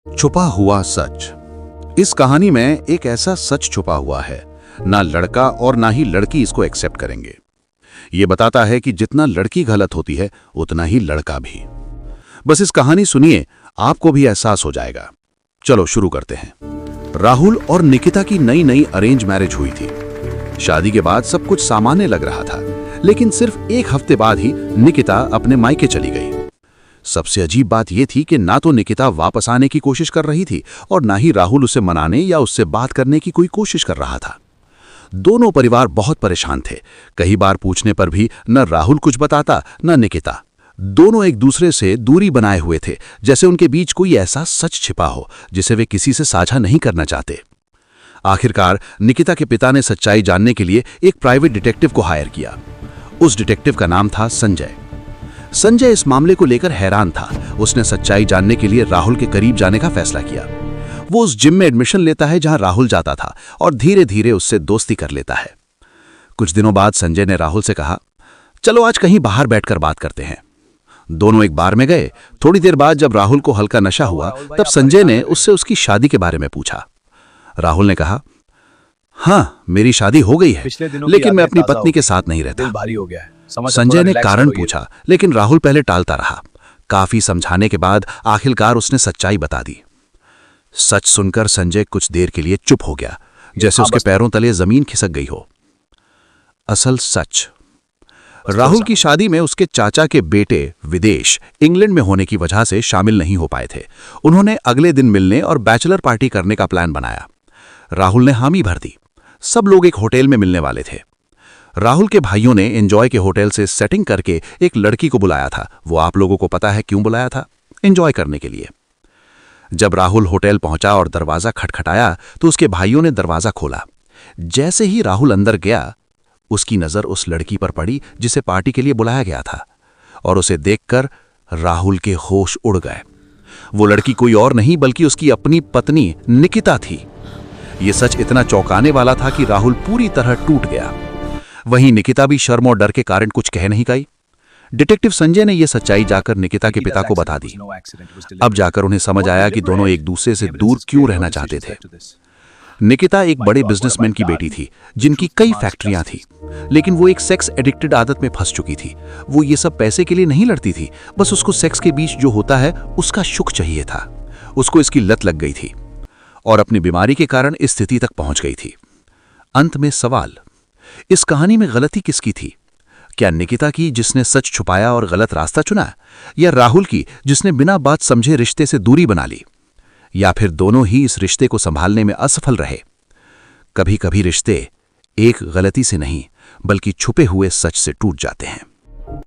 छुपा हुआ सच। इस कहानी में एक ऐसा सच छुपा हुआ है, ना लड़का और ना ही लड़की इसको एक्सेप्ट करेंगे। ये बताता है कि जितना लड़की गलत होती है उतना ही लड़का भी। बस इस कहानी सुनिए, आपको भी एहसास हो जाएगा। चलो शुरू करते हैं। राहुल और निकिता की नई नई अरेंज मैरिज हुई थी। शादी के बाद सब कुछ सामान्य लग रहा था, लेकिन सिर्फ एक हफ्ते बाद ही निकिता अपने मायके चली गई। सबसे अजीब बात यह थी कि ना तो निकिता वापस आने की कोशिश कर रही थी और ना ही राहुल उसे मनाने या उससे बात करने की कोई कोशिश कर रहा था। दोनों परिवार बहुत परेशान थे। कई बार पूछने पर भी न राहुल कुछ बताता न निकिता। दोनों एक दूसरे से दूरी बनाए हुए थे, जैसे उनके बीच कोई ऐसा सच छिपा हो जिसे वे किसी से साझा नहीं करना चाहते। आखिरकार निकिता के पिता ने सच्चाई जानने के लिए एक प्राइवेट डिटेक्टिव को हायर किया। उस डिटेक्टिव का नाम था संजय। संजय इस मामले को लेकर हैरान था। उसने सच्चाई जानने के लिए राहुल के करीब जाने का फैसला किया। वो उस जिम में एडमिशन लेता है जहां राहुल जाता था और धीरे धीरे उससे दोस्ती कर लेता है। कुछ दिनों बाद संजय ने राहुल से कहा, चलो आज कहीं बाहर बैठकर बात करते हैं। दोनों एक बार में गए। थोड़ी देर बाद जब राहुल को हल्का नशा हुआ, तब संजय ने उससे उसकी शादी के बारे में पूछा। राहुल ने कहा, हाँ मेरी शादी हो गई है, लेकिन मैं अपनी पत्नी के साथ नहीं रहता। भारी हो गया है। संजय ने कारण पूछा, लेकिन राहुल पहले टालता रहा। काफी समझाने के बाद आखिरकार उसने सच्चाई बता दी। सच सुनकर संजय कुछ देर के लिए चुप हो गया, जैसे उसके पैरों तले जमीन खिसक गई हो। असल सच, राहुल की शादी में उसके चाचा के बेटे विदेश इंग्लैंड में होने की वजह से शामिल नहीं हो पाए थे। उन्होंने अगले दिन मिलने और बैचलर पार्टी करने का प्लान बनाया। राहुल ने हामी भर दी। सब लोग एक होटल में मिलने वाले थे। राहुल के भाइयों ने एंजॉय के होटल से सेटिंग करके एक लड़की को बुलाया था। वो आप लोगों को पता है क्यों बुलाया था? एंजॉय करने के लिए। जब राहुल होटल पहुंचा और दरवाजा खटखटाया तो उसके भाइयों ने दरवाजा खोला। जैसे ही राहुल अंदर गया, उसकी नजर उस लड़की पर पड़ी जिसे पार्टी के लिए बुलाया गया था, और उसे देखकर राहुल के होश उड़ गए। वो लड़की कोई और नहीं बल्कि उसकी अपनी पत्नी निकिता थी। ये सच इतना चौंकाने वाला था कि राहुल पूरी तरह टूट गया। वहीं निकिता भी शर्म और डर के कारण कुछ कह नहीं पाई। डिटेक्टिव संजय ने यह सच्चाई जाकर निकिता के पिता को बता दी। अब जाकर उन्हें समझ आया कि दोनों एक दूसरे से दूर क्यों रहना चाहते थे। निकिता एक बड़े बिजनेसमैन की बेटी थी, जिनकी कई फैक्ट्रियां थी, लेकिन वो एक सेक्स एडिक्टेड आदत में फंस चुकी थी। वो ये सब पैसे के लिए नहीं लड़ती थी, बस उसको सेक्स के बीच जो होता है उसका सुख चाहिए था। उसको इसकी लत लग गई थी और अपनी बीमारी के कारण इस स्थिति तक पहुंच गई थी। अंत में सवाल, इस कहानी में गलती किसकी थी? क्या निकिता की, जिसने सच छुपाया और गलत रास्ता चुना, या राहुल की, जिसने बिना बात समझे रिश्ते से दूरी बना ली, या फिर दोनों ही इस रिश्ते को संभालने में असफल रहे? कभी कभी रिश्ते एक गलती से नहीं बल्कि छुपे हुए सच से टूट जाते हैं।